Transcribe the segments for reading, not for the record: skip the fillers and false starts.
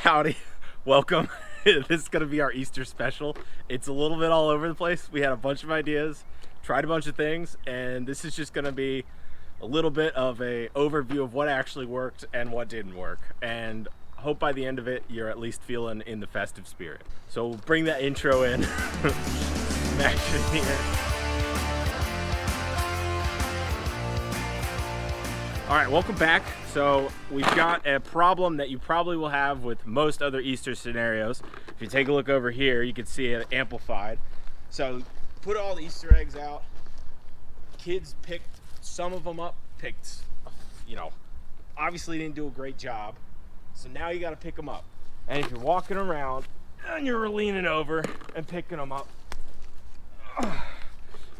Howdy, welcome. This is gonna be our Easter special. It's a little bit all over the place. We had a bunch of ideas, tried a bunch of things, and this is just gonna be a little bit of a overview of what actually worked and what didn't work. And hope by the end of it, you're at least feeling in the festive spirit. So we'll bring that intro in. Smash it here. All right, welcome back. So we've got a problem that you probably will have with most other Easter scenarios. If you take a look over here, you can see it amplified. So put all the Easter eggs out. Kids picked some of them up, obviously didn't do a great job. So now you gotta pick them up. And if you're walking around and you're leaning over and picking them up,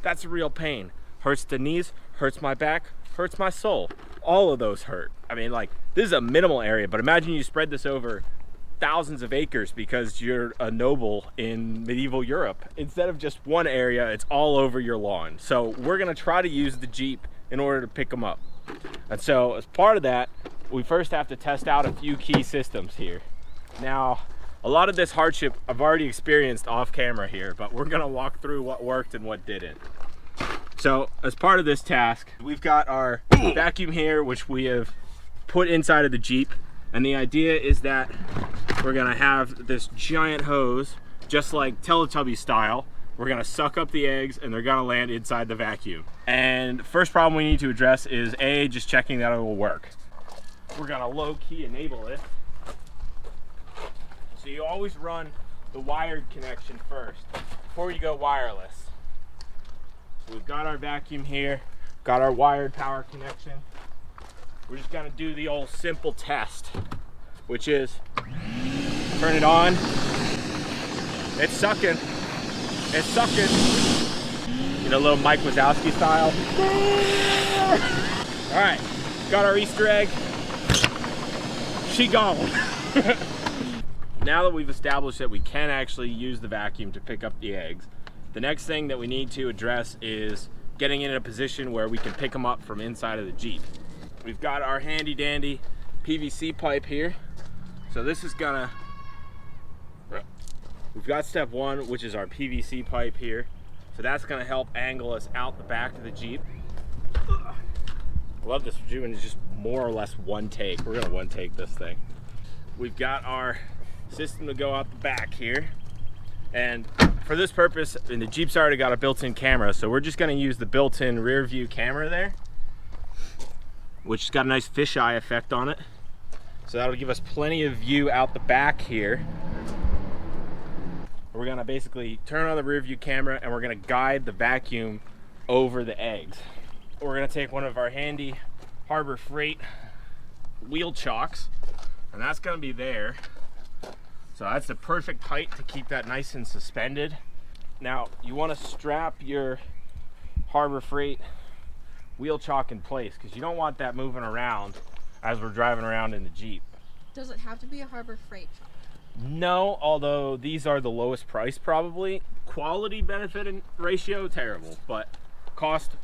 that's a real pain. Hurts the knees, hurts my back, hurts my soul. All of those hurt. I mean, like, this is a minimal area, but imagine you spread this over thousands of acres because you're a noble in medieval Europe. Instead of just one area, it's all over your lawn. So we're gonna try to use the Jeep in order to pick them up. And so as part of that, we first have to test out a few key systems here. Now, a lot of this hardship I've already experienced off camera here, but we're gonna walk through what worked and what didn't. So as part of this task, we've got our vacuum here, which we have put inside of the Jeep. And the idea is that we're gonna have this giant hose, just like Teletubby style. We're gonna suck up the eggs and they're gonna land inside the vacuum. And the first problem we need to address is just checking that it will work. We're gonna low key enable it. So you always run the wired connection first before you go wireless. So we've got our vacuum here, got our wired power connection. We're just gonna do the old simple test, which is turn it on. It's sucking. It's sucking. You know, little Mike Wazowski style. All right, got our Easter egg. She gone. Now that we've established that we can actually use the vacuum to pick up the eggs, the next thing that we need to address is getting in a position where we can pick them up from inside of the Jeep. We've got our handy dandy PVC pipe here. So this is gonna, we've got step one, which is our PVC pipe here. So that's gonna help angle us out the back of the Jeep. I love this, we're doing just more or less one take. We're gonna one take this thing. We've got our system to go out the back here. And for this purpose, and the Jeep's already got a built-in camera, so we're just gonna use the built-in rear view camera there, which has got a nice fisheye effect on it. So that'll give us plenty of view out the back here. We're gonna basically turn on the rear view camera and we're gonna guide the vacuum over the eggs. We're gonna take one of our handy Harbor Freight wheel chocks, and that's gonna be there. So that's the perfect height to keep that nice and suspended. Now, you wanna strap your Harbor Freight wheel chock in place because you don't want that moving around as we're driving around in the Jeep. Does it have to be a Harbor Freight chock? No, although these are the lowest price probably. Quality benefit and ratio, terrible, but cost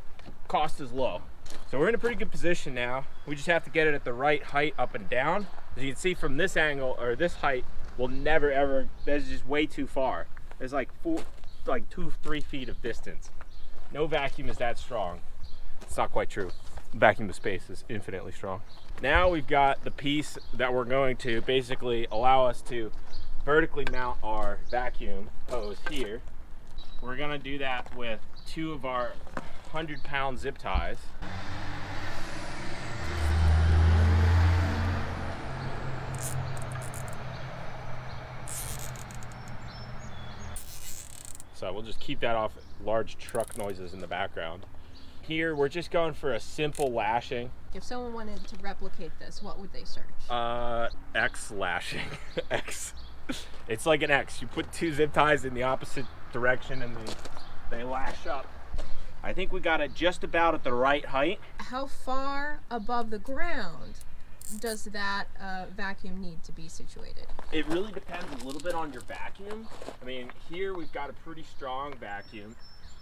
is low. So we're in a pretty good position now. We just have to get it at the right height up and down. As you can see from this angle, or this height, we'll never ever, that's just way too far. There's like 2-3 feet of distance. No vacuum is that strong. It's not quite true. Vacuum of space is infinitely strong. Now we've got the piece that we're going to basically allow us to vertically mount our vacuum hose here. We're gonna do that with 2 of our 100-pound zip ties. So we'll just keep that off large truck noises in the background. Here, we're just going for a simple lashing. If someone wanted to replicate this, what would they search? X lashing. X. It's like an X. You put 2 zip ties in the opposite direction and they lash up. I think we got it just about at the right height. How far above the ground does that vacuum need to be situated? It really depends a little bit on your vacuum. I mean, here we've got a pretty strong vacuum,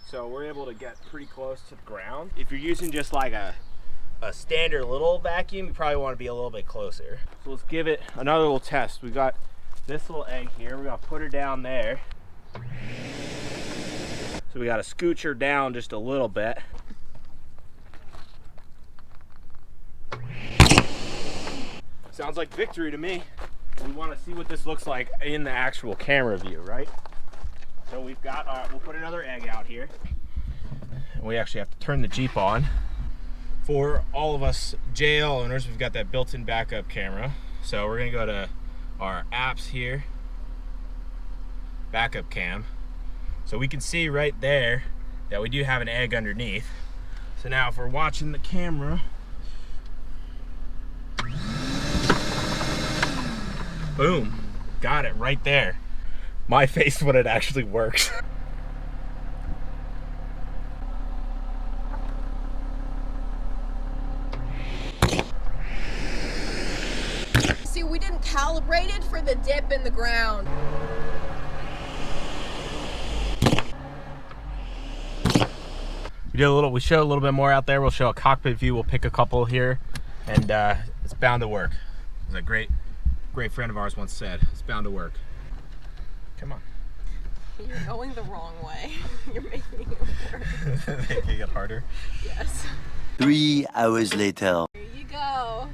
so we're able to get pretty close to the ground. If you're using just like a standard little vacuum, you probably want to be a little bit closer. So let's give it another little test. We've got this little egg here, we're gonna put her down there. So we gotta scooch her down just a little bit. Sounds like victory to me. We wanna see what this looks like in the actual camera view, right? So we've got, we'll put another egg out here. We actually have to turn the Jeep on. For all of us JL owners, we've got that built-in backup camera. So we're gonna go to our apps here, backup cam. So we can see right there that we do have an egg underneath. So now if we're watching the camera, boom, got it right there. My face when it actually works. See, we didn't calibrate it for the dip in the ground. We show a little bit more out there. We'll show a cockpit view. We'll pick a couple here, and it's bound to work. As a great friend of ours once said, it's bound to work. Come on. You're going the wrong way. You're making it worse. Making it harder? Yes. 3 hours later. Here you go.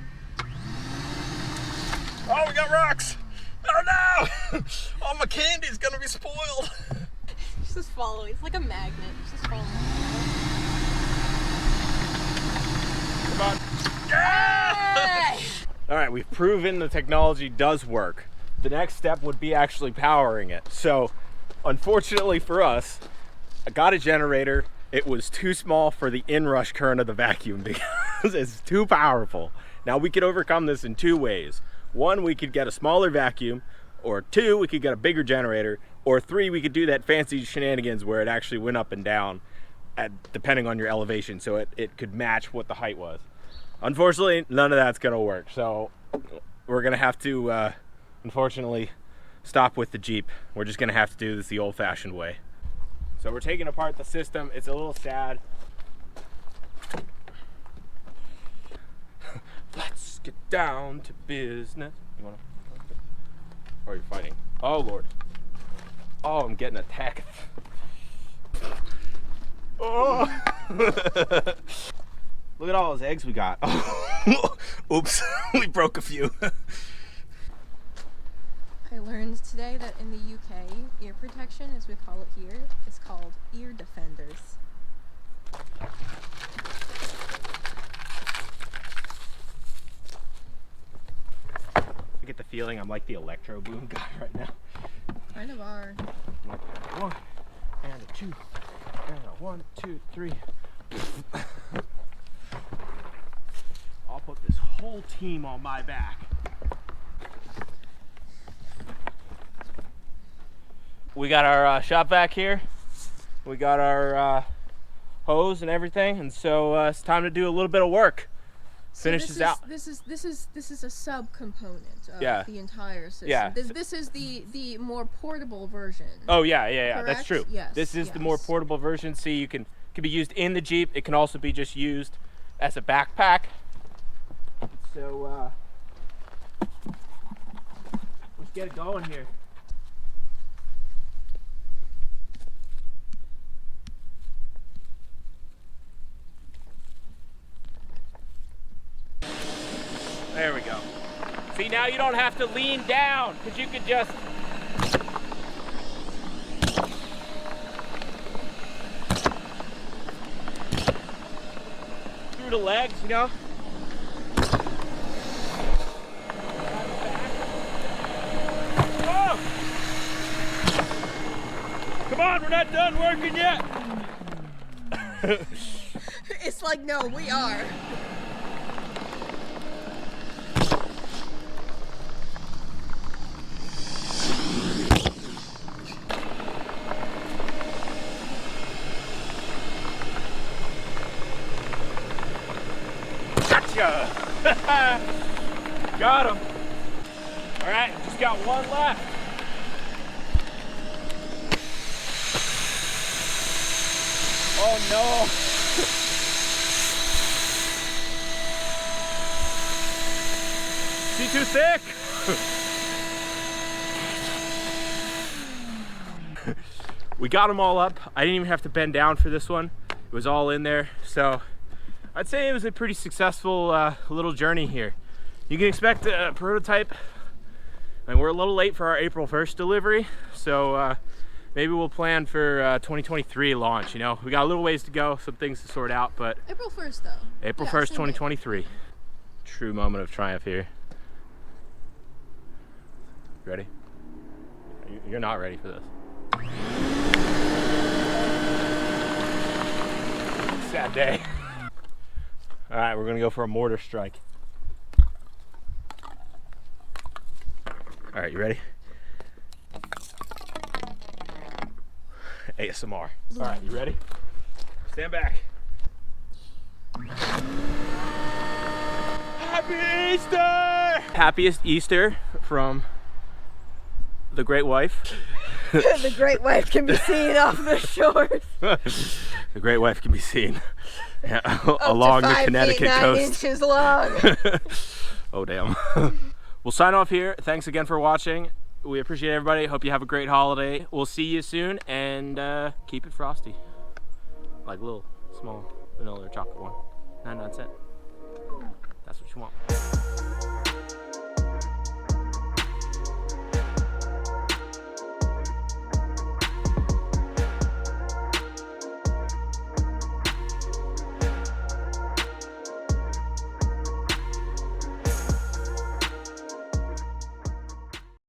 Oh, we got rocks! Oh no! All my candy's gonna be spoiled. It's just following. It's like a magnet. It's just following. Come on. Yeah! Hey! All right, we've proven the technology does work. The next step would be actually powering it. So, unfortunately for us, I got a generator. It was too small for the inrush current of the vacuum because it's too powerful. Now we could overcome this in 2 ways. 1, we could get a smaller vacuum, or 2, we could get a bigger generator, or 3, we could do that fancy shenanigans where it actually went up and down depending on your elevation, so it could match what the height was. Unfortunately, none of that's gonna work, so we're gonna have to unfortunately stop with the Jeep. We're just gonna have to do this the old-fashioned way. So we're taking apart the system. It's a little sad. Let's get down to business. You wanna? Or are you fighting? Oh Lord. Oh, I'm getting attacked. Oh. Look at all those eggs we got. Oops, we broke a few. I learned today that in the UK, ear protection, as we call it here, is called ear defenders. I get the feeling I'm like the electro boom guy right now. Kind of are. Like a 1 and a 2 and a 1, 2, 3. I'll put this whole team on my back. We got our shop vac here. We got our hose and everything, and so it's time to do a little bit of work. Finish this out. This is a sub-component of Yeah. the entire system. Yeah. This is the more portable version. Oh yeah, that's Correct? true. Yes, This is the more yes. portable version. See, it can be used in the Jeep. It can also be just used as a backpack. So let's get it going here. There we go. See, now you don't have to lean down, because you could just through the legs, you know? Oh! Come on, we're not done working yet. It's like, no, we are. Gotcha! Got him. All right, just got one left. Oh no. Is he too thick? we got them all up. I didn't even have to bend down for this one. It was all in there. So I'd say it was a pretty successful little journey here. You can expect a prototype. And we're a little late for our April 1st delivery. So maybe we'll plan for 2023 launch. You know, we got a little ways to go, some things to sort out, but April 1st though. April 1st, 2023. True moment of triumph here. Ready? You're not ready for this. Sad day. All right, we're gonna go for a mortar strike. All right, you ready? ASMR. All right, you ready? Stand back. Happy Easter! Happiest Easter from the great wife. The great wife can be seen off the shores. The great wife can be seen along the Connecticut coast. 5 feet 9 inches long. Oh, damn. We'll sign off here. Thanks again for watching. We appreciate everybody. Hope you have a great holiday. We'll see you soon, and keep it frosty. Like little, small vanilla or chocolate one. 99 cents. That's what you want.